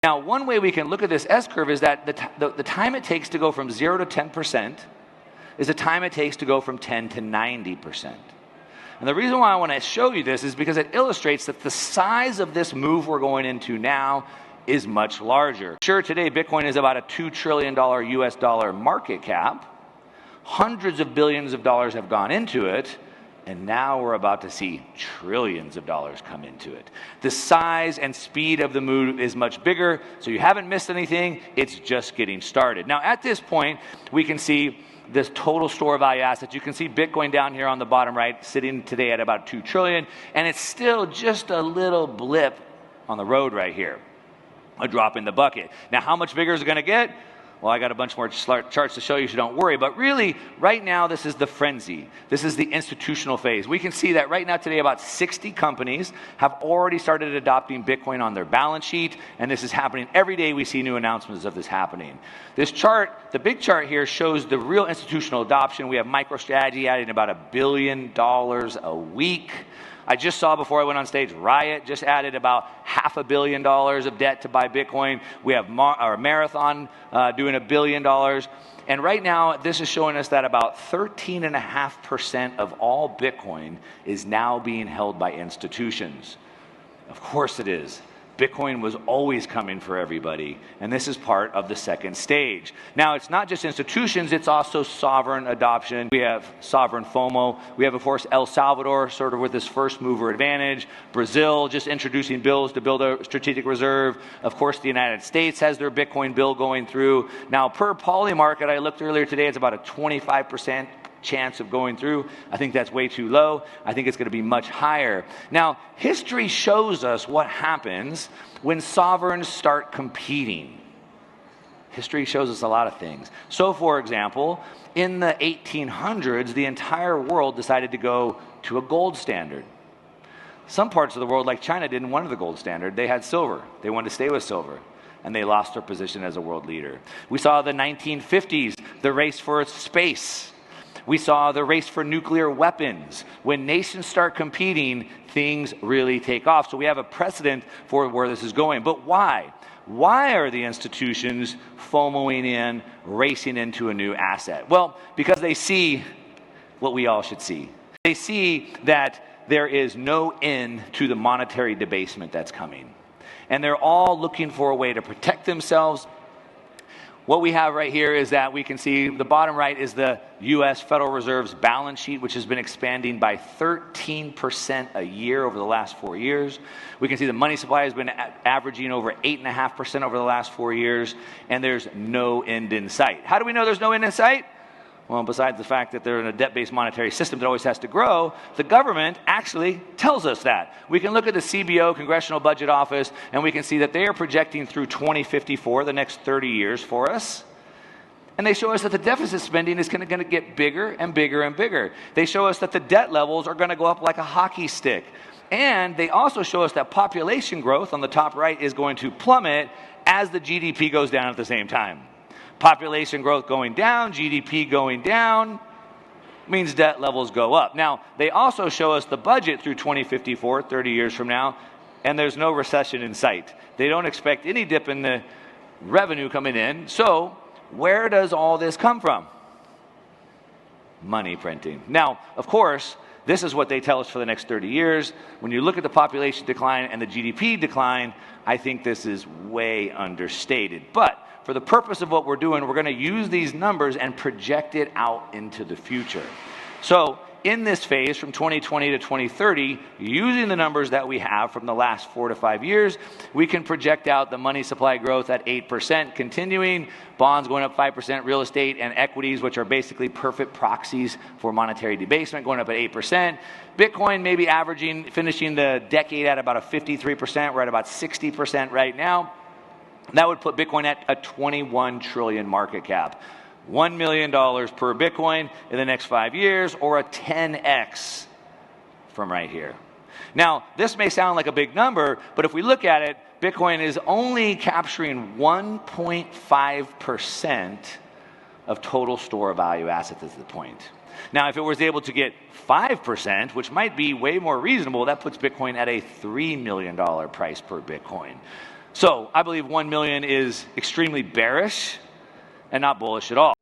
Now, one way we can look at this S-curve is that the time it takes to go from 0 to 10% is the time it takes to go from 10 to 90%. And the reason why I want to show you this is because it illustrates that the size of this move we're going into now is much larger. Sure, today Bitcoin is about a $2 trillion US dollar market cap. Hundreds of billions of dollars have gone into it, and now we're about to see trillions of dollars come into it. The size and speed of the move is much bigger, so you haven't missed anything. It's just getting started. Now, at this point, we can see this total store value assets. You can see Bitcoin down here on the bottom right, sitting today at about 2 trillion, and it's still just a little blip on the road right here, a drop in the bucket. Now, how much bigger is it going to get? Well, I got a bunch more charts to show you, so don't worry. But really, right now, this is the frenzy. This is the institutional phase. We can see that right now today, about 60 companies have already started adopting Bitcoin on their balance sheet, and this is happening every day. We see new announcements of this happening. This chart, the big chart here, shows the real institutional adoption. We have MicroStrategy adding about $1 billion a week. I just saw before I went on stage, Riot just added about $500 million of debt to buy Bitcoin. We have Marathon doing $1 billion. And right now, this is showing us that about 13.5% of all Bitcoin is now being held by institutions. Of course it is. Bitcoin was always coming for everybody, and this is part of the second stage. Now, it's not just institutions, it's also sovereign adoption. We have sovereign FOMO. We have, of course, El Salvador, sort of with this first mover advantage. Brazil, just introducing bills to build a strategic reserve. Of course, the United States has their Bitcoin bill going through. Now, per Polymarket, I looked earlier today, it's about a 25% chance of going through. I think that's way too low. I think it's going to be much higher. Now, history shows us what happens when sovereigns start competing. History shows us a lot of things. So, for example, in the 1800s, the entire world decided to go to a gold standard. Some parts of the world, like China, didn't want the gold standard. They had silver. They wanted to stay with silver, and they lost their position as a world leader. We saw the 1950s, the race for space. We saw the race for nuclear weapons. When nations start competing, things really take off. So we have a precedent for where this is going. But why? Why are the institutions FOMOing in, racing into a new asset? Well, because they see what we all should see. They see that there is no end to the monetary debasement that's coming. And they're all looking for a way to protect themselves. What we have right here is that we can see the bottom right is the U.S. Federal Reserve's balance sheet, which has been expanding by 13% a year over the last 4 years. We can see the money supply has been averaging over 8.5% over the last 4 years, and there's no end in sight. How do we know there's no end in sight? Well, besides the fact that they're in a debt-based monetary system that always has to grow, the government actually tells us that. We can look at the CBO, Congressional Budget Office, and we can see that they are projecting through 2054, the next 30 years for us. And they show us that the deficit spending is going to get bigger and bigger and bigger. They show us that the debt levels are going to go up like a hockey stick. And they also show us that population growth on the top right is going to plummet as the GDP goes down at the same time. Population growth going down, GDP going down, means debt levels go up. Now, they also show us the budget through 2054, 30 years from now, and there's no recession in sight. They don't expect any dip in the revenue coming in. So, where does all this come from? Money printing. Now, of course, this is what they tell us for the next 30 years. When you look at the population decline and the GDP decline, I think this is way understated. But for the purpose of what we're doing, we're going to use these numbers and project it out into the future. So in this phase from 2020 to 2030, using the numbers that we have from the last 4 to 5 years, we can project out the money supply growth at 8%, continuing, bonds going up 5%, real estate and equities, which are basically perfect proxies for monetary debasement, going up at 8%. Bitcoin maybe finishing the decade at about a 53%. We're at about 60% right now. That would put Bitcoin at a 21 trillion market cap. $1 million per Bitcoin in the next 5 years, or a 10x from right here. Now, this may sound like a big number, but if we look at it, Bitcoin is only capturing 1.5% of total store value assets at the point. Now, if it was able to get 5%, which might be way more reasonable, that puts Bitcoin at a $3 million price per Bitcoin. So I believe 1 million is extremely bearish and not bullish at all.